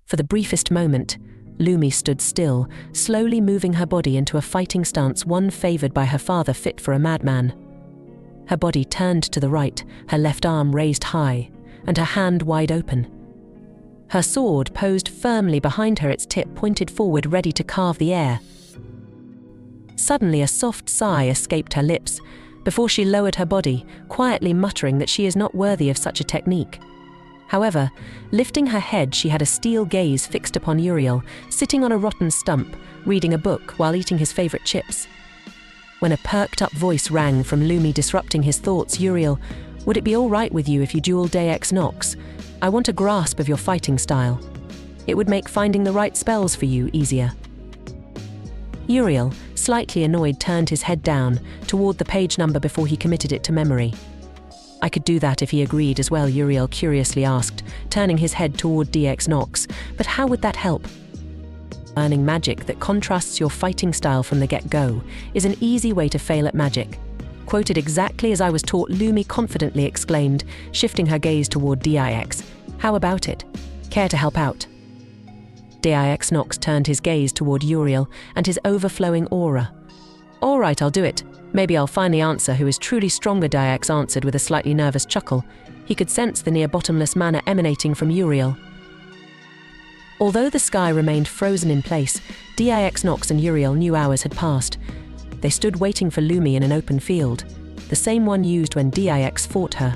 For the briefest moment, Lumi stood still, slowly moving her body into a fighting stance one favored by her father fit for a madman. Her body turned to the right, her left arm raised high, and her hand wide open. Her sword posed firmly behind her, its tip pointed forward, ready to carve the air. Suddenly a soft sigh escaped her lips, before she lowered her body, quietly muttering that she is not worthy of such a technique. However, lifting her head, she had a steel gaze fixed upon Uriel, sitting on a rotten stump, reading a book while eating his favorite chips. When a perked-up voice rang from Lumi disrupting his thoughts, "Uriel, would it be all right with you if you duel Deus Nox? I want a grasp of your fighting style. It would make finding the right spells for you easier." Uriel, slightly annoyed, turned his head down toward the page number before he committed it to memory. "I could do that if he agreed as well," Uriel curiously asked, turning his head toward Deus Nox. "But how would that help?" "Learning magic that contrasts your fighting style from the get-go is an easy way to fail at magic." "Quoted exactly as I was taught," Lumi confidently exclaimed, shifting her gaze toward Dix. "How about it? Care to help out?" Deus Nox turned his gaze toward Uriel and his overflowing aura. "All right, I'll do it. Maybe I'll find the answer who is truly stronger," Dix answered with a slightly nervous chuckle. He could sense the near-bottomless manner emanating from Uriel. Although the sky remained frozen in place, Deus Nox and Uriel knew hours had passed. They stood waiting for Lumi in an open field, the same one used when Dix fought her.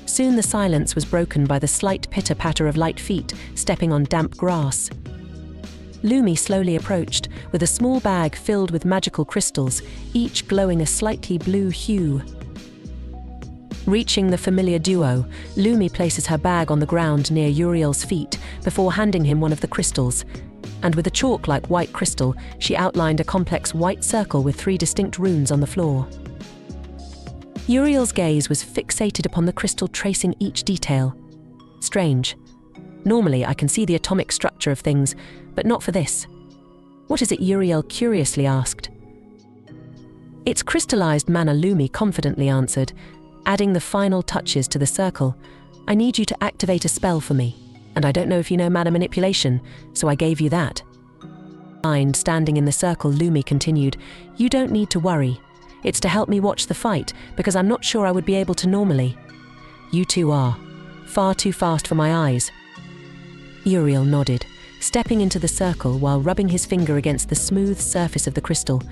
Soon the silence was broken by the slight pitter-patter of light feet stepping on damp grass. Lumi slowly approached, with a small bag filled with magical crystals, each glowing a slightly blue hue. Reaching the familiar duo, Lumi places her bag on the ground near Uriel's feet before handing him one of the crystals, and with a chalk-like white crystal, she outlined a complex white circle with 3 distinct runes on the floor. Uriel's gaze was fixated upon the crystal, tracing each detail. Strange. Normally I can see the atomic structure of things, but not for this. "What is it?" Uriel curiously asked. "It's crystallized mana," Lumi confidently answered, adding the final touches to the circle. "I need you to activate a spell for me, and I don't know if you know mana manipulation, so I gave you that." Standing in the circle, Lumi continued, "You don't need to worry. It's to help me watch the fight, because I'm not sure I would be able to normally. You two are far too fast for my eyes." Uriel nodded, stepping into the circle while rubbing his finger against the smooth surface of the crystal.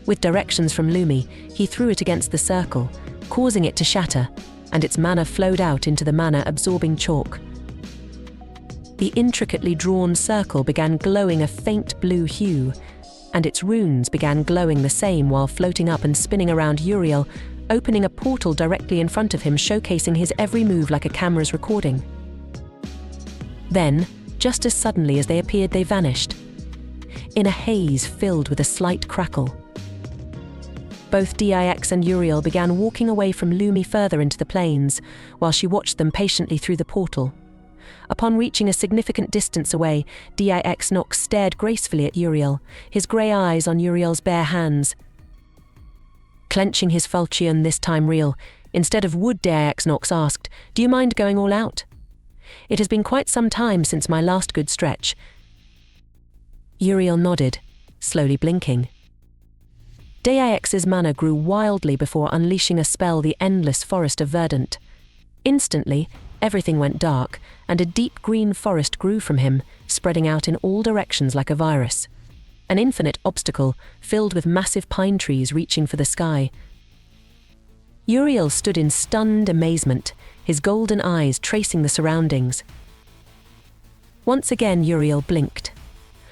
With directions from Lumi, he threw it against the circle, causing it to shatter, and its mana flowed out into the mana-absorbing chalk. The intricately drawn circle began glowing a faint blue hue, and its runes began glowing the same while floating up and spinning around Uriel, opening a portal directly in front of him, showcasing his every move like a camera's recording. Then, just as suddenly as they appeared, they vanished, in a haze filled with a slight crackle. Both Dix and Uriel began walking away from Lumi further into the plains, while she watched them patiently through the portal. Upon reaching a significant distance away, Deus Nox stared gracefully at Uriel, his grey eyes on Uriel's bare hands. Clenching his falchion, this time real, instead of wood, Deus Nox asked, "Do you mind going all out? It has been quite some time since my last good stretch." Uriel nodded, slowly blinking. Dix's mana grew wildly before unleashing a spell, the Endless Forest of Verdant. Instantly, everything went dark, and a deep green forest grew from him, spreading out in all directions like a virus. An infinite obstacle, filled with massive pine trees reaching for the sky. Uriel stood in stunned amazement, his golden eyes tracing the surroundings. Once again Uriel blinked,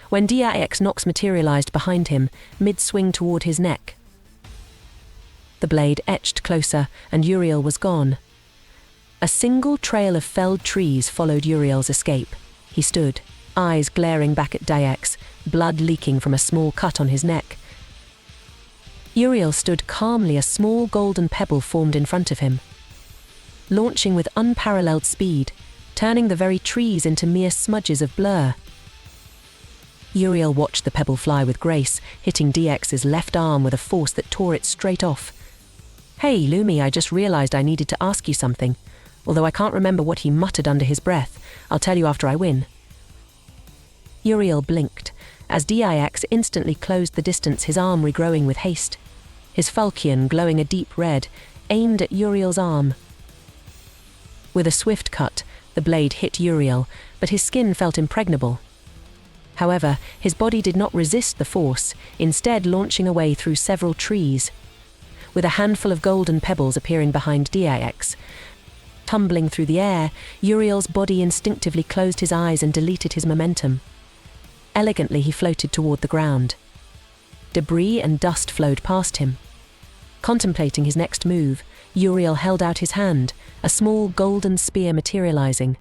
when Deus Nox materialized behind him, mid-swing toward his neck. The blade etched closer, and Uriel was gone. A single trail of felled trees followed Uriel's escape. He stood, eyes glaring back at Dix, blood leaking from a small cut on his neck. Uriel stood calmly, a small golden pebble formed in front of him, launching with unparalleled speed, turning the very trees into mere smudges of blur. Uriel watched the pebble fly with grace, hitting Dx's left arm with a force that tore it straight off. "Hey, Lumi, I just realized I needed to ask you something. Although I can't remember what he muttered under his breath, I'll tell you after I win. Uriel blinked, as Dix instantly closed the distance, his arm regrowing with haste. His falchion, glowing a deep red, aimed at Uriel's arm. With a swift cut, the blade hit Uriel, but his skin felt impregnable. However, his body did not resist the force, instead launching away through several trees. With a handful of golden pebbles appearing behind Dix, tumbling through the air, Uriel's body instinctively closed his eyes and deleted his momentum. Elegantly, he floated toward the ground. Debris and dust flowed past him. Contemplating his next move, Uriel held out his hand, a small golden spear materializing.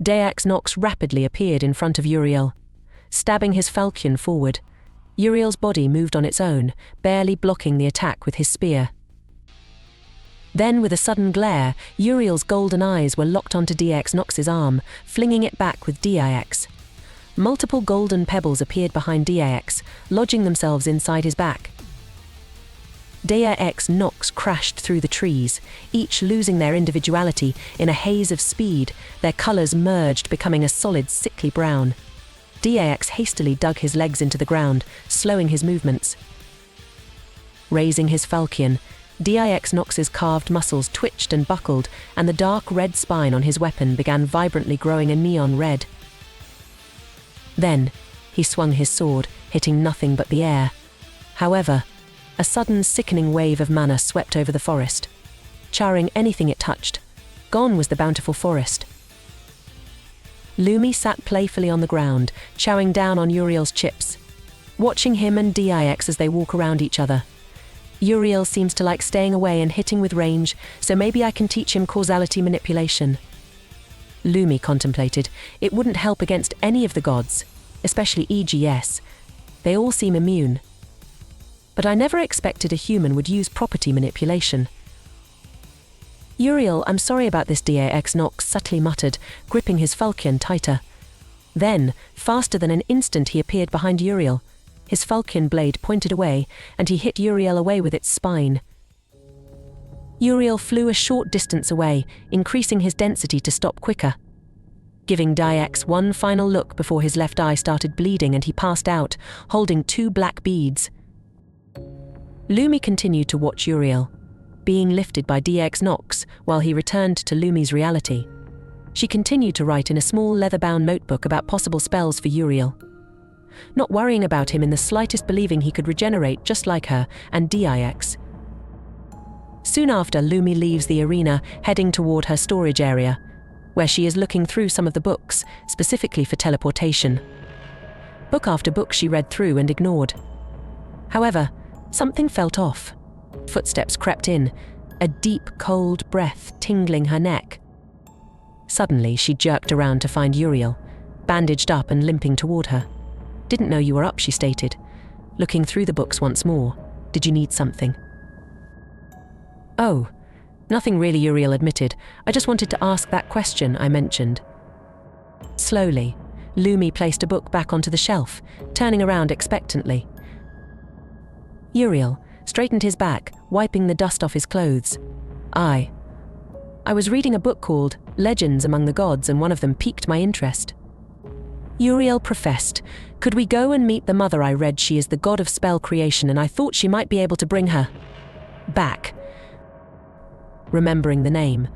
Deix Nox rapidly appeared in front of Uriel, stabbing his falchion forward. Uriel's body moved on its own, barely blocking the attack with his spear. Then, with a sudden glare, Uriel's golden eyes were locked onto Deix Nox's arm, flinging it back with Dix. Multiple golden pebbles appeared behind Dix, lodging themselves inside his back. Deix Nox crashed through the trees, each losing their individuality in a haze of speed. Their colors merged, becoming a solid, sickly brown. Dix hastily dug his legs into the ground, slowing his movements. Raising his falchion, Dix Nox's carved muscles twitched and buckled, and the dark red spine on his weapon began vibrantly growing a neon red. Then, he swung his sword, hitting nothing but the air. However, a sudden sickening wave of mana swept over the forest, charring anything it touched. Gone was the bountiful forest. Lumi sat playfully on the ground, chowing down on Uriel's chips, watching him and Dix as they walk around each other. Uriel seems to like staying away and hitting with range, so maybe I can teach him causality manipulation. Lumi contemplated. It wouldn't help against any of the gods, especially EGS. They all seem immune. But I never expected a human would use property manipulation. Uriel, I'm sorry about this, Dix Nox subtly muttered, gripping his falchion tighter. Then, faster than an instant, he appeared behind Uriel. His falchion blade pointed away, and he hit Uriel away with its spine. Uriel flew a short distance away, increasing his density to stop quicker. Giving Dix one final look before his left eye started bleeding and he passed out, holding 2 black beads. Lumi continued to watch Uriel, being lifted by Dix Nox while he returned to Lumi's reality. She continued to write in a small leather-bound notebook about possible spells for Uriel, not worrying about him in the slightest, believing he could regenerate just like her and Dix. Soon after, Lumi leaves the arena, heading toward her storage area, where she is looking through some of the books, specifically for teleportation. Book after book she read through and ignored. However, something felt off. Footsteps crept in, a deep, cold breath tingling her neck. Suddenly, she jerked around to find Uriel, bandaged up and limping toward her. Didn't know you were up, she stated, looking through the books once more. Did you need something? Oh, nothing really, Uriel admitted. I just wanted to ask that question I mentioned. Slowly, Lumi placed a book back onto the shelf, turning around expectantly. Uriel straightened his back, wiping the dust off his clothes. I was reading a book called Legends Among the Gods, and one of them piqued my interest. Uriel professed, could we go and meet the mother? I read she is the god of spell creation, and I thought she might be able to bring her back. Remembering the name,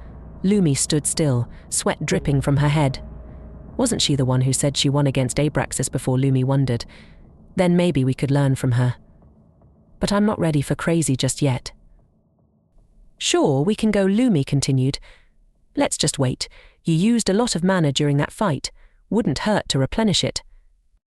Lumi stood still, sweat dripping from her head. Wasn't she the one who said she won against Abraxas before? Lumi wondered. Then maybe we could learn from her. But I'm not ready for crazy just yet. Sure, we can go, Lumi continued. Let's just wait. You used a lot of mana during that fight. Wouldn't hurt to replenish it.